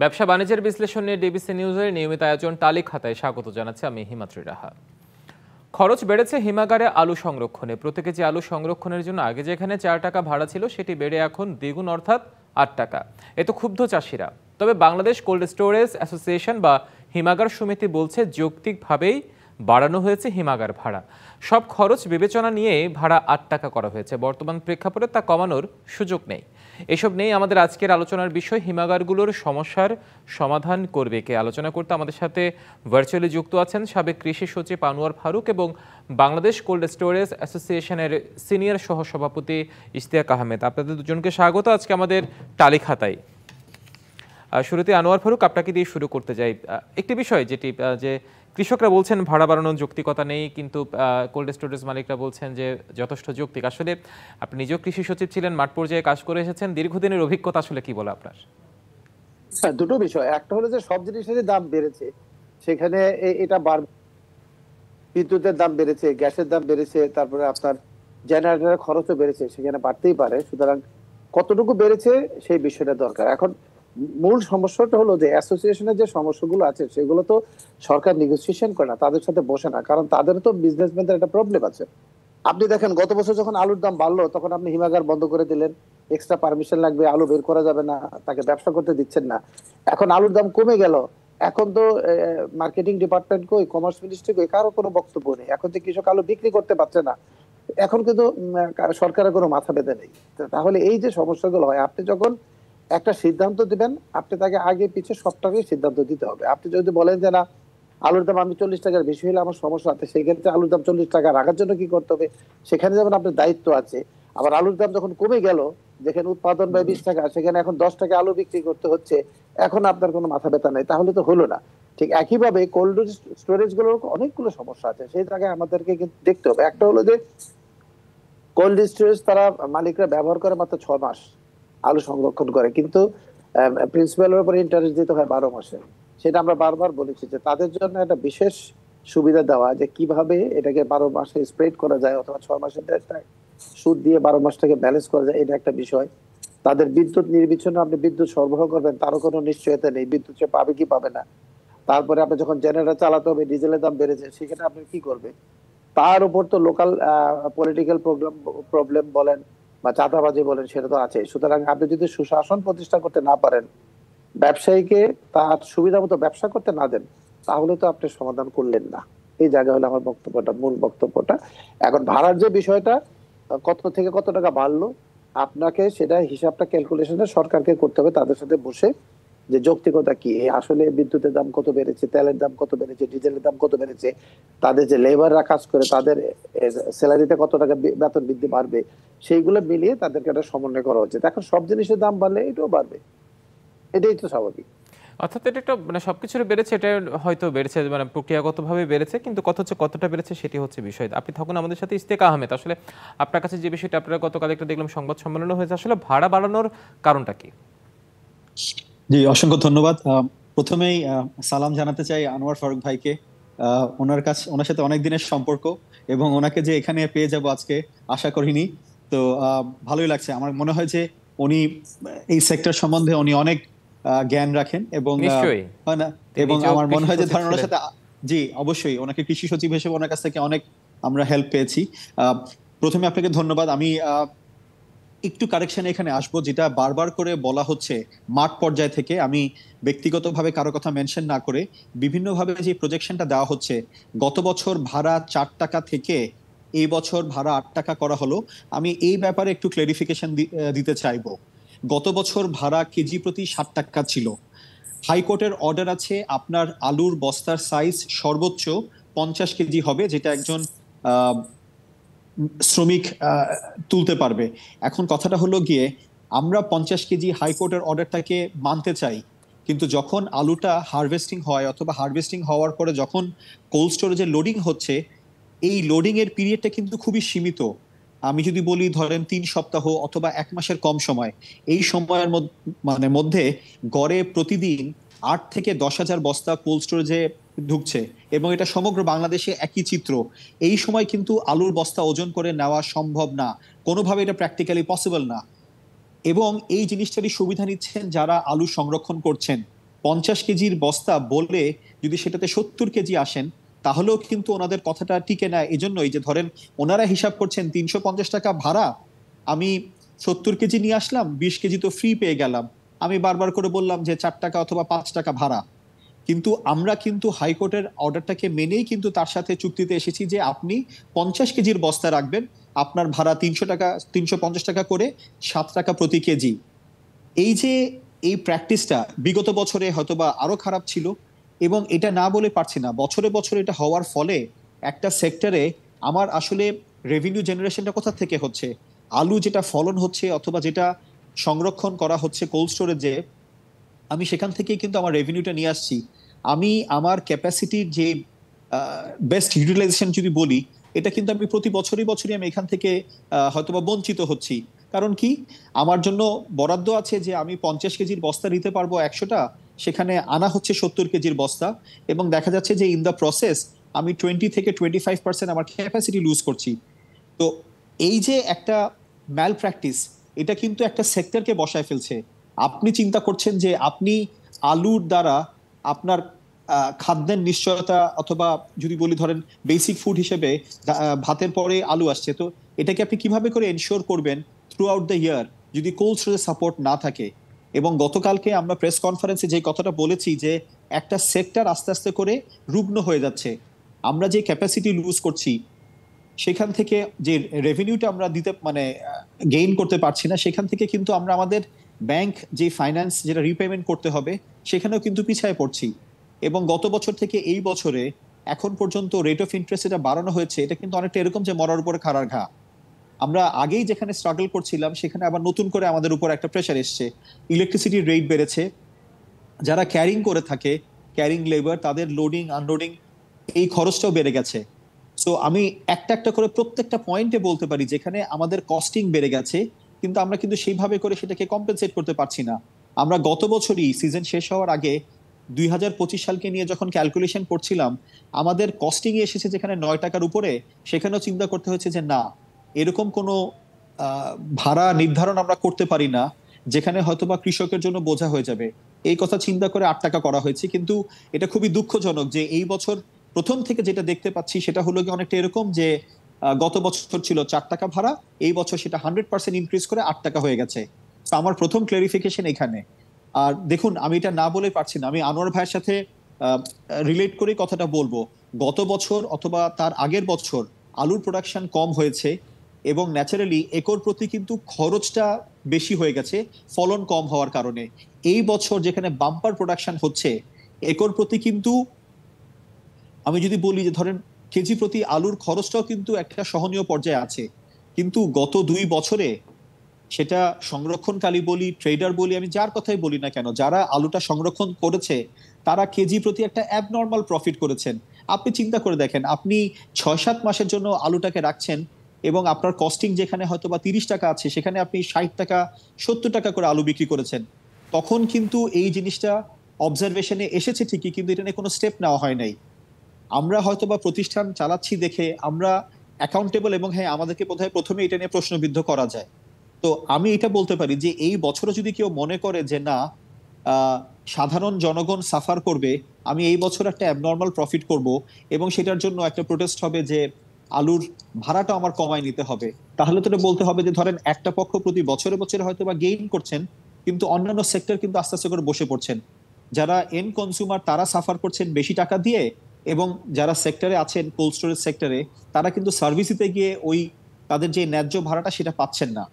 ব্যবসা বাণিজ্যের বিশ্লেষণ নিয়ে ডিবিসি নিউজের নিয়মিত আয়োজন টালি খাতায় স্বাগত জানাচ্ছি আমি হিমাদ্রি রাহা। খরচ বেড়েছে হিমাগারে আলু সংরক্ষণে। প্রতি কেজি আলু সংরক্ষণের জন্য আগে যেখানে 4 টাকা ভাড়া ছিল সেটি বেড়ে এখন দ্বিগুণ অর্থাৎ 8 টাকা। এতে ক্ষুব্ধ চাষিরা। তবে বাংলাদেশ কোল্ড স্টোরেজ অ্যাসোসিয়েশন বা হিমাগার সমিতি বলছে যৌক্তিকভাবেই বাড়ানো হয়েছে হিমাগার ভাড়া। সব খরচ বিবেচনা নিয়ে ভাড়া 8 টাকা করা হয়েছে। বর্তমান প্রেক্ষাপটে তা কমানোর সুযোগ নেই। এসব নেই আমাদের আজকের আলোচনার বিষয়। হিমাগারগুলোর সমস্যার সমাধান করবে কে? আলোচনা করতে আমাদের সাথে ভার্চুয়ালি যুক্ত আছেন সাবেক কৃষি সচিব আনোয়ার ফারুক এবং বাংলাদেশ কোল্ড স্টোরেজ অ্যাসোসিয়েশনের সিনিয়র সহসভাপতি ইশতিয়াক আহমেদ। আপনাদের দুজনকে স্বাগত আজকে আমাদের টালি খাতায়। শুরুতে আনোয়ার ফারুক, আপনাকে দিয়ে শুরু করতে যাই। একটি বিষয় যেটি যে কৃষকরা বলছেন ভাড়া বাড়ানোর যৌক্তিকতা নেই, কিন্তু কোল্ড স্টোরেজ মালিকরা বলছেন যে যথেষ্ট যৌক্তিক। আসলে আপনি নিজেও কৃষি সচিব ছিলেন, মাঠ পর্যায়ে কাজ করে এসেছেন, দীর্ঘদিনের অভিজ্ঞতা আসলে কি বলে আপনার? দুটো বিষয়, একটা হলো যে সব জিনিসেরই দাম বেড়েছে, সেখানে এটা বিদ্যুতের দাম বেড়েছে, গ্যাসের দাম বেড়েছে, তারপরে আপনার জেনারেটরের খরচও বেড়েছে, সেখানে বাড়তেই পারে। সুতরাং কতটুকু বেড়েছে সেই বিষয়টা দরকার। এখন মূল সমস্যাটা হলো যে অ্যাসোসিয়েশনের যে সমস্যাগুলো আছে সেগুলো তো সরকার নেগোসিয়েশন করে না, তাদের সাথে বসে না, কারণ তাদের তো বিজনেসম্যানদের একটা প্রবলেম আছে। আপনি দেখেন গত বছর যখন আলুর দাম বাড়লো তখন আপনি হিমাগার বন্ধ করে দিলেন, এক্সট্রা পারমিশন লাগবে, আলু বের করা যাবে না, তাকে ব্যবসা করতে দিচ্ছেন না। এখন আলুর দাম কমে গেল, এখন তো মার্কেটিং ডিপার্টমেন্ট কই, কমার্স মিনিস্ট্রি কই, কারো কোনো বক্তব্য নেই। এখন যে কৃষক আলু বিক্রি করতে পারছে না, এখন কিন্তু সরকারের কোনো মাথা ব্যথা নেই। তাহলে এই যে সমস্যাগুলো হয়, আপনি যখন একটা সিদ্ধান্ত দিবেন, আপনি তাকে আগে পিছিয়ে সবটাকেই সিদ্ধান্ত দিতে হবে। আপনি যদি বলেন যে না, আলুর দাম আমি 40 টাকার বেশি হলে আমার সমস্যা আছে, সেই ক্ষেত্রে আলুর দাম 40 টাকা রাখার জন্য কি করতে হবে, সেখানে যেমন আপনার দায়িত্ব আছে। আবার আলুর দাম যখন কমে গেল, যেখানে উৎপাদন ব্যয় 20 টাকা, সেখানে এখন 10 টাকা আলু বিক্রি করতে হচ্ছে, এখন আপনার কোনো মাথা ব্যথা নেই, তাহলে তো হলো না। ঠিক একইভাবে কোল্ড স্টোরেজ গুলোর অনেকগুলো সমস্যা আছে, সেই জায়গায় আমাদেরকে কিন্তু দেখতে হবে। একটা হলো যে কোল্ড স্টোরেজ তারা মালিকরা ব্যবহার করে মাত্র 6 মাস আলু সংরক্ষণ করে, কিন্তু প্রিন্সিপালের উপর ইন্টারেস্ট দিতে হয় 12 মাসে। সেটা আমরা বারবার বলেছি যে তাদের জন্য একটা বিশেষ সুবিধা দেওয়া, যে কিভাবে এটাকে 12 মাসে স্প্রেড করা যায়, অথবা 6 মাসের সুদ দিয়ে 12 মাসটাকে ব্যালেন্স করা যায়, এটা একটা বিষয়। তাদের বিদ্যুৎ নির্বিচ্ছিন্ন আপনি বিদ্যুৎ সরবরাহ করবেন, তারও কোনো নিশ্চয়তা নেই বিদ্যুৎ সে পাবে কি পাবে না। তারপরে আপনি যখন জেনারেটর চালাতে হবে, ডিজেলের দাম বেড়েছে, সেখানে আপনি কি করবে। তার উপর তো লোকাল পলিটিক্যাল প্রবলেম বলেন বা চাঁদাবাজি বলেন, সেটা তো আছে। সুতরাং আপনি যদি সুশাসন প্রতিষ্ঠা করতে না পারেন, ব্যবসায়ীকে তার সুবিধা মতো ব্যবসা করতে না দেন, তাহলে তো আপনি সমাধান করলেন না। এই জায়গা হলো আমার বক্তব্যটা, মূল বক্তব্যটা। এখন ভাড়ার যে বিষয়টা, কত থেকে কত টাকা বাড়লো, আপনাকে সেটা হিসাবটা ক্যালকুলেশনে সরকারকে করতে হবে, তাদের সাথে বসে যে যৌক্তিকতা কি, আসলে বিদ্যুতের দাম কত বেড়েছে, তেলের দাম কত বেড়েছে, ডিজেলের দাম কত বেড়েছে, তাদের যে লেবাররা কাজ করে তাদের স্যালারিতে কত টাকা বেতন বৃদ্ধি বাড়বে, সেইগুলো মিলিয়ে তাদেরকে একটা সমন্বয় করা উচিত। এখন সব জিনিসের দাম বাড়লে এটাও বাড়বে, এটাই তো স্বাভাবিক। অর্থাৎ এটা একটা সবকিছুর বেড়েছে, এটা হয়তো বেড়েছে প্রক্রিয়াগতভাবে বেড়েছে, কিন্তু কথা হচ্ছে কতটা বেড়েছে সেটি হচ্ছে বিষয়। আপনি থাকুন আমাদের সাথে ইশতিয়াক আহমেদ। আসলে আপনার কাছে যে বিষয়টা, আপনারা গতকাল একটা দেখলাম সংবাদ সম্মেলনও হয়েছে, আসলে ভাড়া বাড়ানোর কারণটা কি? জি, অসংখ্য ধন্যবাদ। প্রথমেই সালাম জানাতে চাই আনোয়ার ফারুক ভাইকে। ওনার সাথে অনেক দিনের সম্পর্ক, এবং ওনাকে যে এখানে পেয়ে যাব আজকে আশা করিনি। তো ভালোই লাগছে। আমার মনে হয় যে উনি এই সেক্টর সম্বন্ধে উনি অনেক জ্ঞান রাখেন, এবং এবং আমার মনে হয় যে ধরেন ওনার সাথে, জি অবশ্যই, ওনাকে কৃষি সচিব হিসেবে ওনার কাছ থেকে অনেক আমরা হেল্প পেয়েছি। প্রথমে আপনাকে ধন্যবাদ। আমি একটু কারেকশন এখানে আসবো, যেটা বারবার করে বলা হচ্ছে মাঠ পর্যায় থেকে, আমি ব্যক্তিগতভাবে কারো কথা মেনশন না করে বিভিন্নভাবে যে প্রজেকশনটা দেওয়া হচ্ছে, গত বছর ভাড়া 4 টাকা থেকে এই বছর ভাড়া 8 টাকা করা হলো। আমি এই ব্যাপারে একটু ক্লারিফিকেশন দিতে চাইবো। গত বছর ভাড়া কেজি প্রতি 60 টাকা ছিল। হাইকোর্টের অর্ডার আছে আপনার আলুর বস্তার সাইজ সর্বোচ্চ 50 কেজি হবে, যেটা একজন শ্রমিক তুলতে পারবে। এখন কথাটা হলো গিয়ে, আমরা 50 কেজি হাইকোর্টের অর্ডারটাকে মানতে চাই, কিন্তু যখন আলুটা হারভেস্টিং হয়, অথবা হারভেস্টিং হওয়ার পরে যখন কোল্ড স্টোরেজে লোডিং হচ্ছে, এই লোডিং এর পিরিয়ডটা কিন্তু খুবই সীমিত। আমি যদি বলি ধরেন 3 সপ্তাহ অথবা 1 মাসের কম সময়, এই সময়ের মধ্যে গড়ে প্রতিদিন 8 থেকে 10,000 বস্তা কোল্ড স্টোরেজে ঢুকছে, এবং এটা সমগ্র বাংলাদেশে একই চিত্র। এই সময় কিন্তু আলুর বস্তা ওজন করে নেওয়া সম্ভব না, কোনোভাবে এটা প্র্যাকটিক্যালি পসিবল না। এবং এই জিনিসটারই সুবিধা নিচ্ছেন যারা আলু সংরক্ষণ করছেন। 50 কেজির বস্তা বলে যদি সেটাতে 70 কেজি আসেন, তাহলেও কিন্তু ওনাদের কথাটা টিকে না। এজন্যই যে ধরেন ওনারা হিসাব করছেন 350 টাকা ভাড়া, আমি 70 কেজি নিয়ে আসলাম, 20 কেজি তো ফ্রি পেয়ে গেলাম। আমি বারবার করে বললাম যে 4 টাকা অথবা 5 টাকা ভাড়া, কিন্তু আমরা কিন্তু হাইকোর্টের অর্ডারটাকে মেনেই কিন্তু তার সাথে চুক্তিতে এসেছি যে আপনি 50 কেজির বস্তা রাখবেন, আপনার ভাড়া 300 টাকা, 350 টাকা করে, 7 টাকা প্রতি কেজি। এই যে এই প্র্যাকটিসটা বিগত বছরে হয়তোবা আরো খারাপ ছিল, এবং এটা না বলে পারছি না, বছরে বছরে এটা হওয়ার ফলে একটা সেক্টরে আমার আসলে রেভিনিউ জেনারেশনটা কোথা থেকে হচ্ছে? আলু যেটা ফলন হচ্ছে অথবা যেটা সংরক্ষণ করা হচ্ছে কোল্ড স্টোরেজে, আমি সেখান থেকেই কিন্তু আমার রেভিনিউটা নিয়ে আসছি। আমি আমার ক্যাপাসিটির যে বেস্ট ইউটিলাইজেশন যদি বলি, এটা কিন্তু আমি প্রতি বছরই বছরই আমি এখান থেকে হয়তোবা বঞ্চিত হচ্ছি। কারণ কি, আমার জন্য বরাদ্দ আছে যে আমি 50 কেজির বস্তা নিতে পারবো 100টা, সেখানে আনা হচ্ছে 70 কেজির বস্তা, এবং দেখা যাচ্ছে যে ইন দ্য প্রসেস আমি 20 থেকে 25% আমার ক্যাপাসিটি লুজ করছি। তো এই যে একটা ম্যাল প্র্যাকটিস, এটা কিন্তু একটা সেক্টরকে বসায় ফেলছে। আপনি চিন্তা করছেন যে আপনি আলুর দ্বারা আপনার খাদ্যের নিশ্চয়তা, অথবা যদি বলি ধরেন বেসিক ফুড হিসেবে ভাতের পরে আলু আসছে, তো এটাকে আপনি কিভাবে করে এনশিওর করবেন থ্রু আউট দ্য ইয়ার যদি কোল্ড স্টোরেজ সাপোর্ট না থাকে? এবং গতকালকে আমরা প্রেস কনফারেন্সে যে কথাটা বলেছি যে একটা সেক্টর আস্তে আস্তে করে রুগ্ন হয়ে যাচ্ছে, আমরা যে ক্যাপাসিটি লুজ করছি সেখান থেকে যে রেভিনিউটা আমরা দিতে মানে গেইন করতে পারছি না, সেখান থেকে কিন্তু আমরা আমাদের ব্যাংক যে ফাইন্যান্স যেটা রিপেমেন্ট করতে হবে সেখানেও কিন্তু পিছায় পড়ছি। এবং গত বছর থেকে এই বছরে এখন পর্যন্ত রেট অফ ইন্টারেস্ট এটা বাড়ানো হয়েছে, এটা কিন্তু অনেকটা এরকম যে মরার উপরে খাড়ার ঘা। আমরা আগেই যেখানে স্ট্রাগল করছিলাম সেখানে আবার নতুন করে আমাদের উপর একটা প্রেশার এসছে। ইলেকট্রিসিটির রেট বেড়েছে, যারা ক্যারিং করে থাকে, ক্যারিং লেবার, তাদের লোডিং আনলোডিং এই খরচটাও বেড়ে গেছে। সো আমি একটা একটা করে প্রত্যেকটা পয়েন্টে বলতে পারি যেখানে আমাদের কস্টিং বেড়ে গেছে, কিন্তু আমরা কিন্তু সেইভাবে করে সেটাকে কম্পেনসেট করতে পারছি না। আমরা গত বছরই সিজন শেষ হওয়ার আগে 2025 সালকে নিয়ে যখন ক্যালকুলেশন করছিলাম, আমাদের কস্টিং এসেছে যেখানে 9 টাকার উপরে, সেখানেও চিন্তা করতে হয়েছে যে না, এরকম কোনো ভাড়া নির্ধারণ আমরা করতে পারি না যেখানে হয়তোবা কৃষকের জন্য বোঝা হয়ে যাবে। এই কথা চিন্তা করে 8 টাকা করা হয়েছে। কিন্তু এটা খুবই দুঃখজনক যে এই বছর প্রথম থেকে যেটা দেখতে পাচ্ছি সেটা হলো কি অনেকটা এরকম যে গত বছর ছিল 4 টাকা ভাড়া, এই বছর সেটা 100% ইনক্রিজ করে 8 টাকা হয়ে গেছে। তো আমার প্রথম ক্লারিফিকেশন এখানে। আর দেখুন, আমি এটা না বলে পারছি না, আমি আনোয়ার ভাইয়ের সাথে রিলেট করে কথাটা বলবো। গত বছর অথবা তার আগের বছর আলুর প্রোডাকশন কম হয়েছে, এবং ন্যাচারালি একর প্রতি কিন্তু খরচটা বেশি হয়ে গেছে ফলন কম হওয়ার কারণে। এই বছর যেখানে বাম্পার প্রোডাকশন হচ্ছে, একর প্রতি কিন্তু আমি যদি বলি যে ধরেন কেজি প্রতি আলুর খরচটাও কিন্তু একটা সহনীয় পর্যায়ে আছে। কিন্তু গত 2 বছরে সেটা সংরক্ষণকারী বলি, ট্রেডার বলি, আমি যার কথাই বলি না কেন, যারা আলুটা সংরক্ষণ করেছে তারা কেজি প্রতি একটা অ্যাবনর্মাল প্রফিট করেছেন। আপনি চিন্তা করে দেখেন, আপনি 6-7 মাসের জন্য আলুটাকে রাখছেন, এবং আপনার কস্টিং যেখানে হয়তো বা 30 টাকা আছে সেখানে আপনি 60 টাকা 70 টাকা করে আলু বিক্রি করেছেন। তখন কিন্তু এই জিনিসটা অবজারভেশনে এসেছে ঠিকই, কিন্তু এটা নিয়ে কোনো স্টেপ নেওয়া হয় নাই। আমরা হয়তোবা প্রতিষ্ঠান চালাচ্ছি দেখে আমরা অ্যাকাউন্টেবল, এবং হ্যাঁ, আমাদেরকে বোধহয় প্রথমে এটা নিয়ে প্রশ্নবিদ্ধ করা যায়। তো আমি এটা বলতে পারি যে এই বছরও যদি কেউ মনে করে যে না, সাধারণ জনগণ সাফার করবে, আমি এই বছর একটা অ্যাবনর্মাল প্রফিট করব, এবং সেটার জন্য একটা প্রোটেস্ট হবে যে আলুর ভাড়াটা আমার কমায় নিতে হবে, তাহলে তো বলতে হবে যে ধরেন একটা পক্ষ প্রতি বছরে বছরে হয়তো বা গেইন করছেন, কিন্তু অন্যান্য সেক্টর কিন্তু আস্তে আস্তে করে বসে পড়ছেন। যারা এন্ড কনজিউমার তারা সাফার করছেন বেশি টাকা দিয়ে, এবং যারা সেক্টরে আছেন কোল্ড স্টোরেজ সেক্টরে তারা কিন্তু সার্ভিস দিতে গিয়ে ওই তাদের যে ন্যায্য ভাড়াটা সেটা পাচ্ছেন না,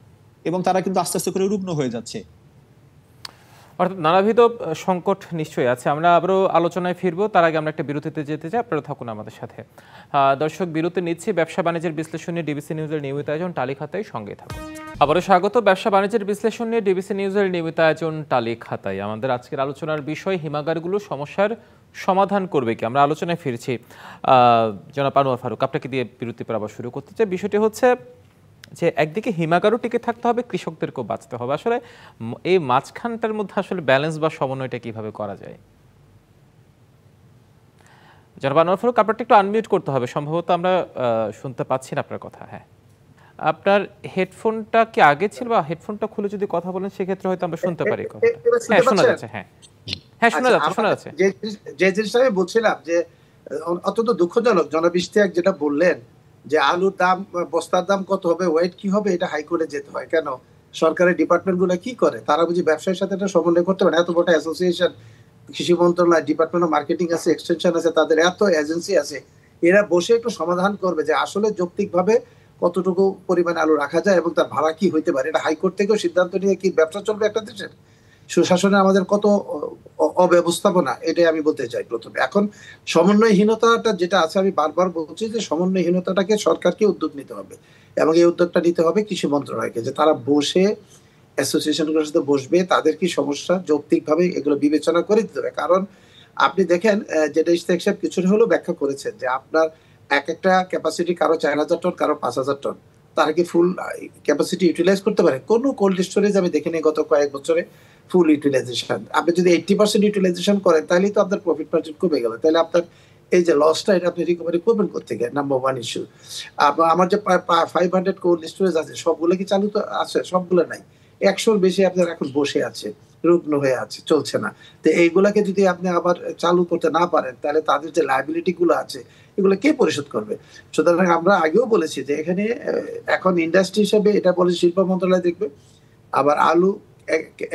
এবং তারা কিন্তু আস্তে আস্তে করে রুগ্ন হয়ে যাচ্ছে। অর্থাৎ নানাবিধ সংকট নিশ্চয়ই আছে। আমরা আবারও আলোচনায় ফিরবো, তার আগে আমরা একটা বিরতিতে যেতে চাই, আপনারা থাকুন আমাদের সাথে। দর্শক, বিরতি নিচ্ছি। ব্যবসা বাণিজ্যের বিশ্লেষণ নিয়ে ডিবিসি নিউজের নিয়মিত আয়োজন টালি খাতায়, সঙ্গে থাকুন। আবারও স্বাগত। ব্যবসা বাণিজ্যের বিশ্লেষণ নিয়ে ডিবিসি নিউজের নিয়মিত আয়োজন টালি খাতায়। আমাদের আজকের আলোচনার বিষয় হিমাগারগুলোর সমস্যার সমাধান করবে কি। আমরা আলোচনায় ফিরছি। জনাব আনোয়ার ফারুক, আপনাকে দিয়ে বিরতি পর আবার শুরু করতে চাই। বিষয়টি হচ্ছে যে একদিকে হিমাগারও টিকে থাকতে হবে, কৃষকদেরকেও বাঁচতে হবে। আসলে এই মাঝখানটার মধ্যে আসলে ব্যালেন্স বা সমন্বয়টা কিভাবে করা যায়? জনাব আনোয়ার ফারুক, আপনারটা একটু আনমিউট করতে হবে, সম্ভবত আমরা শুনতে পাচ্ছি না আপনার কথা। হ্যাঁ, আপনার হেডফোনটা কি আগে ছিল, বা হেডফোনটা খুলে যদি কথা বলেন সেক্ষেত্রে হয়তো আমরা শুনতে পারি কথাটা। হ্যাঁ, শোনা যাচ্ছে। হ্যাঁ, হ্যাঁ, শোনা আচ্ছা, যাচ্ছে, শোনা যাচ্ছে। যে জিনিসটা আমি বলছিলাম যে অত্যন্ত দুঃখজনক জনাব ইশতিয়াক যেটা বললেন যে আলুর দাম, বস্তার দাম কত হবে, ওয়েট কি হবে, এটা হাইকোর্টে যেতে হয় কেন? সরকারের ডিপার্টমেন্ট গুলো কি করে? তারা বুঝি ব্যবসায়ীর সাথে একটা সমন্বয় করতে পারে? এত বড় অ্যাসোসিয়েশন, কৃষি মন্ত্রণালয়, ডিপার্টমেন্ট অফ মার্কেটিং আছে, এক্সটেনশন আছে, তাদের এত এজেন্সি আছে, এরা বসে একটু সমাধান করবে যে আসলে যৌক্তিকভাবে কতটুকু পরিমাণে আলু রাখা যায় এবং তার ভাড়া কি হইতে পারে। এটা হাইকোর্ট থেকেও সিদ্ধান্ত নিয়ে কি ব্যবসা চলবে একটা দেশের? সুশাসনে আমাদের কত অব্যবস্থাপনা, এটাই আমি বলতে চাই প্রথমে। এখন সমন্বয়হীনতাটা যেটা আছে, আমি বারবার বলছি যে সমন্বয়হীনতাটাকে সরকারকে উদ্যোগ নিতে হবে, এবং এই উদ্যোগটা নিতে হবে কৃষি মন্ত্রণালয়কে, যে তারা বসে অ্যাসোসিয়েশনগুলোর সাথে বসবে, তাদের কি সমস্যা যৌক্তিকভাবে এগুলো বিবেচনা করে দিতে হবে। কারণ আপনি দেখেন যেটা ইশতিয়াক সাহেব কিছুটা হলেও ব্যাখ্যা করেছেন যে আপনার এক একটা ক্যাপাসিটি, কারো 4,000 টন, কারো 5,000 টন, তারা কি ফুল ক্যাপাসিটি ইউটিলাইজ করতে পারে? কোনো কোল্ড স্টোরেজ আমি দেখিনি গত কয়েক বছরে ফুল ইউটিলাইজেশন। আপনি যদি 80% ইউটিলাইজেশন করেন তাহলেই তো আপনার প্রফিট মার্জিন কমে গেল, তাহলে আপনার এই যে লসটা, এটা আপনি রিকভারি করবেন কোথেকে? Number one is to. আমার যে 500 কোল্ড স্টোরেজ আছে, সবগুলো কি চালু তো আছে? সবগুলো নাই। 100-র বেশি আপনার এখন বসে আছে, রুগ্ন হয়ে আছে, চলছে না। তো এইগুলাকে যদি আপনি আবার চালু করতে না পারেন, তাহলে তাদের যে লায়াবিলিটি গুলো আছে, এগুলো কে পরিশোধ করবে? সুতরাং আমরা আগেও বলেছি যে এখানে এখন ইন্ডাস্ট্রি হিসেবে এটা বলে শিল্প মন্ত্রণালয় দেখবে, আবার আলু,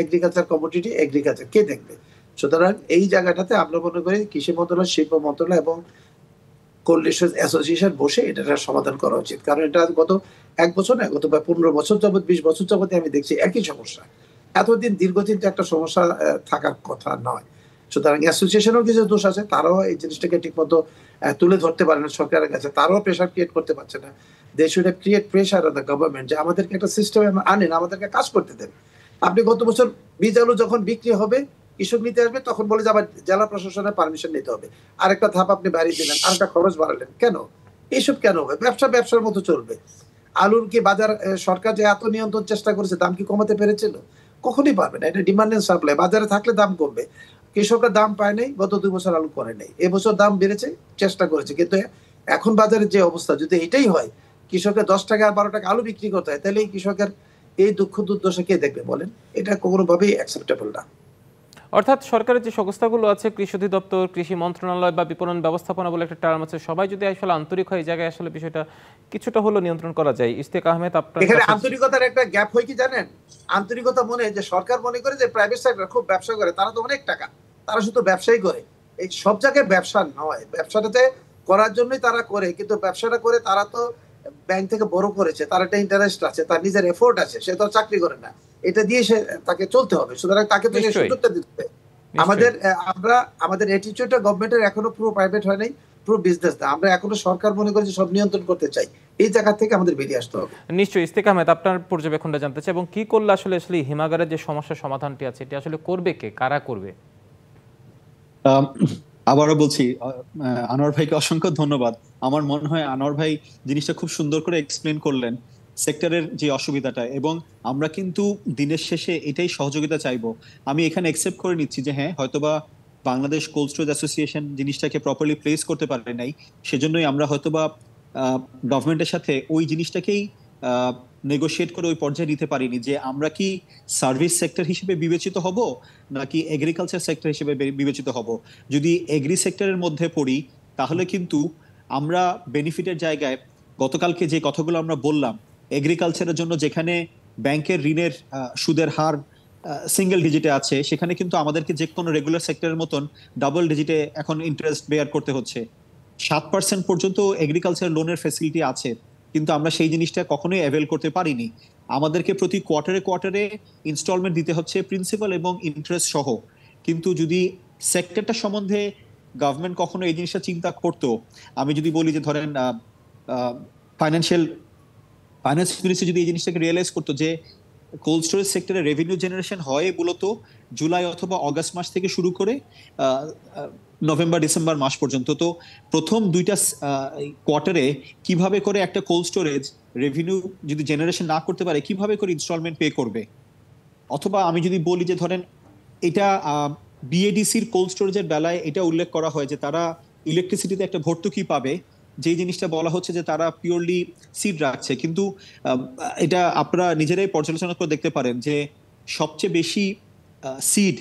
এগ্রিকালচার কমোডিটি, এগ্রিকালচার কে দেখবে? সুতরাং এই জায়গাটাতে আমরা মনে করি কৃষি মন্ত্রণালয়, শিল্প মন্ত্রণালয় এবং কোল্ড স্টোরেজ অ্যাসোসিয়েশন বসে এটার সমাধান করা উচিত। কারণ এটা গত 1 বছর না, গত 15 বছর যাবত, 20 বছর যাবত আমি দেখছি একই সমস্যা। এতদিন দীর্ঘদিন তো একটা সমস্যা থাকার কথা নয়। সুতরাং অ্যাসোসিয়েশনের কিছু দোষ আছে, তারাও এই জিনিসটাকে ঠিকমতো তুলে ধরতে পারে না সরকারের কাছে, তারাও প্রেশার ক্রিয়েট করতে পারছে না। They should have create pressure on the government যে আমাদেরকে একটা সিস্টেমে আনেন, আমাদেরকে কাজ করতে দেন। আপনি গত বছর বীজ আলু যখন বিক্রি হবে, কৃষক নিতে আসবে, তখন বলে যে আবার জেলা প্রশাসনের পারমিশন নিতে হবে। আরেকটা ধাপ আপনি বাড়িয়ে দিলেন, আরেকটা খরচ বাড়ালেন, কেন? এইসব কেন হবে? ব্যবসা ব্যবসার মতো চলবে। আলুর কি বাজার, সরকার যে এত নিয়ন্ত্রণ চেষ্টা করেছে, দাম কি কমাতে পেরেছিল? কখনই পারবে না। এটা ডিমান্ড এন্ড সাপ্লাই, বাজারে থাকলে দাম কমবে। কৃষকরা দাম পায় নাই, গত 2 বছর আলু করে নাই, এবছর দাম বেড়েছে, চেষ্টা করেছে, কিন্তু এখন বাজারের যে অবস্থা, যদি এটাই হয়, কৃষকের 10 টাকা আর 12 টাকা আলু বিক্রি করতে হয়, তাহলে এই কৃষকের এই দুঃখ দুর্দশা কে দেখবে বলেন? এটা কোনোভাবেই অ্যাকসেপ্টেবল না। অর্থাৎ সরকারের যে সংস্থাগুলো আছে, কৃষি অধিদপ্তর, কৃষি মন্ত্রণালয় বা বিপণন ব্যবস্থাপনা বলে একটা টার্ম আছে, সবাই যদি আসলে আন্তরিক হয়, এই জায়গায় আসলে বিষয়টা কিছুটা হলো নিয়ন্ত্রণ করা যায়। ইশতিয়াক আহমেদ, আপনার এখানে কাছে। আন্তরিকতার একটা গ্যাপ হয় কি জানেন? আন্তরিকতা মনে যে সরকার মনে করে যে প্রাইভেট সেক্টর খুব ব্যবসা করে, তারা তো অনেক টাকা, তারা শুধু ব্যবসাই করে। এই সব জায়গায় ব্যবসা নয়, ব্যবসাটাতে করার জন্যই তারা করে, কিন্তু ব্যবসাটা করে তারা তো ব্যাংক থেকে বড় করেছে, তার একটা ইন্টারেস্ট আছে, তার নিজের এফোর্ট আছে, সে তো চাকরি করে না, এটা দিয়ে সে তাকে চলতে হবে। সুতরাং তাকে তো সেই নিশ্চয়ই, সুযোগটা দিতে হবে। নিশ্চয়ই। আমাদের আমাদের অ্যাটিটিউডটা গভর্নমেন্টের এখনো পুরো প্রাইভেট হয় নাই, পুরো বিজনেস না। আমরা এখনো সরকার মনে করি যে সব নিয়ন্ত্রণ করতে চাই। এই জায়গা থেকে আমাদের বেরিয়ে আসতে হবে। নিশ্চয়ই, ইশতিয়াক আহমেদ, আপনার পর্যবেক্ষণটা জানতে চাই, এবং কি করলে আসলে আসলে হিমাগারের যে সমস্যার সমাধানটি আছে, এটি আসলে করবে কে, কারা করবে? আম, আবারও বলছি, আনোয়ার ভাইকে অসংখ্য ধন্যবাদ। আমার মনে হয় আনোয়ার ভাই জিনিসটা খুব সুন্দর করে এক্সপ্লেন করলেন, সেক্টরের যে অসুবিধাটা, এবং আমরা কিন্তু দিনের শেষে এটাই সহযোগিতা চাইবো। আমি এখানে একসেপ্ট করে নিচ্ছি যে হ্যাঁ, হয়তোবা বাংলাদেশ কোল্ড স্টোরেজ অ্যাসোসিয়েশন জিনিসটাকে প্রপারলি প্লেস করতে পারে নাই, সেজন্যই আমরা হয়তোবা গভর্নমেন্টের সাথে ওই জিনিসটাকেই নেগোশিয়েট করে ওই পর্যায়ে নিতে পারিনি যে আমরা কি সার্ভিস সেক্টর হিসেবে বিবেচিত হব নাকি এগ্রিকালচার সেক্টর হিসেবে বিবেচিত হব। যদি এগ্রি সেক্টরের মধ্যে পড়ি, তাহলে কিন্তু আমরা বেনিফিটের জায়গায় গতকালকে যে কথাগুলো আমরা বললাম, এগ্রিকালচারের জন্য যেখানে ব্যাংকের ঋণের সুদের হার সিঙ্গেল ডিজিটে আছে, সেখানে কিন্তু আমাদেরকে যে কোনো রেগুলার সেক্টরের মতন ডাবল ডিজিটে এখন ইন্টারেস্ট বেয়ার করতে হচ্ছে। 7% পর্যন্ত এগ্রিকালচার লোনের ফেসিলিটি আছে, কিন্তু আমরা সেই জিনিসটা কখনোই অ্যাভেল করতে পারিনি। আমাদেরকে প্রতি কোয়ার্টারে কোয়ার্টারে ইনস্টলমেন্ট দিতে হচ্ছে, প্রিন্সিপাল এবং ইন্টারেস্ট সহ। কিন্তু যদি সেক্টরটা সম্বন্ধে গভর্নমেন্ট কখনো এই জিনিসটা চিন্তা করতো, আমি যদি বলি যে ধরেন ফাইন্যান্স মিনিস্ট্রি যদি এই জিনিসটাকে রিয়েলাইজ করতো যে কোল্ড স্টোরেজ সেক্টরে রেভিনিউ জেনারেশন হয় মূলত জুলাই অথবা অগাস্ট মাস থেকে শুরু করে নভেম্বর ডিসেম্বর মাস পর্যন্ত, তো প্রথম 2টা কোয়ার্টারে কিভাবে করে একটা কোল্ড স্টোরেজ রেভিনিউ যদি জেনারেশন না করতে পারে, কিভাবে করে ইনস্টলমেন্ট পে করবে? অথবা আমি যদি বলি যে ধরেন এটা বিএডিসির কোল্ড স্টোরেজের বেলায় এটা উল্লেখ করা হয় যে তারা ইলেকট্রিসিটিতে একটা ভর্তুকি পাবে, যে জিনিসটা বলা হচ্ছে যে তারা পিওরলি সিড রাখছে, কিন্তু এটা আপনারা নিজেরাই পর্যালোচনা করে দেখতে পারেন যে সবচেয়ে বেশি সিড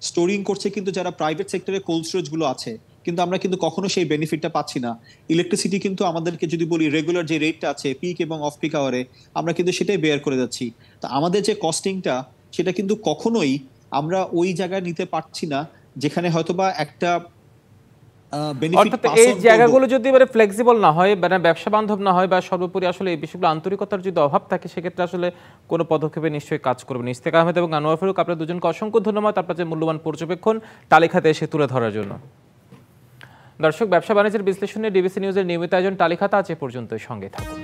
স্টোরিং করছে কিন্তু যারা প্রাইভেট সেক্টরে কোল্ড স্টোরেজ গুলো আছে, কিন্তু আমরা কিন্তু কখনো সেই বেনিফিটটা পাচ্ছি না। ইলেকট্রিসিটি কিন্তু আমাদেরকে যদি বলি রেগুলার যে রেটটা আছে পিক এবং অফ পিক আওয়ারে, আমরা কিন্তু সেটাই বেয়ার করে যাচ্ছি। তো আমাদের যে কস্টিংটা সেটা কিন্তু কখনোই আমরা ওই জায়গায় নিতে পারছি না যেখানে হয়তোবা একটা বেনিফিট অর্থাৎ পাস এই অন করব। জায়গাগুলো যদি এবারে ফ্লেক্সিবল না হয়, মানে ব্যবসা বান্ধব না হয়, বা সর্বোপরি আসলে এই বিষয়গুলো আন্তরিকতার যদি অভাব থাকে, সেক্ষেত্রে আসলে কোনো পদক্ষেপে নিশ্চয়ই কাজ করবেন। ইশতেক আহমেদ এবং আনোয়ার ফারুক, আপনার দুজনকে অসংখ্য ধন্যবাদ আপনার যে মূল্যবান পর্যবেক্ষণ তালিকাতে এসে তুলে ধরার জন্য। দর্শক, ব্যবসা বাণিজ্যের বিশ্লেষণে ডিবিসি নিউজের নিয়মিত আয়োজন তালিকাতে আজ এ পর্যন্তই। সঙ্গে থাকুন।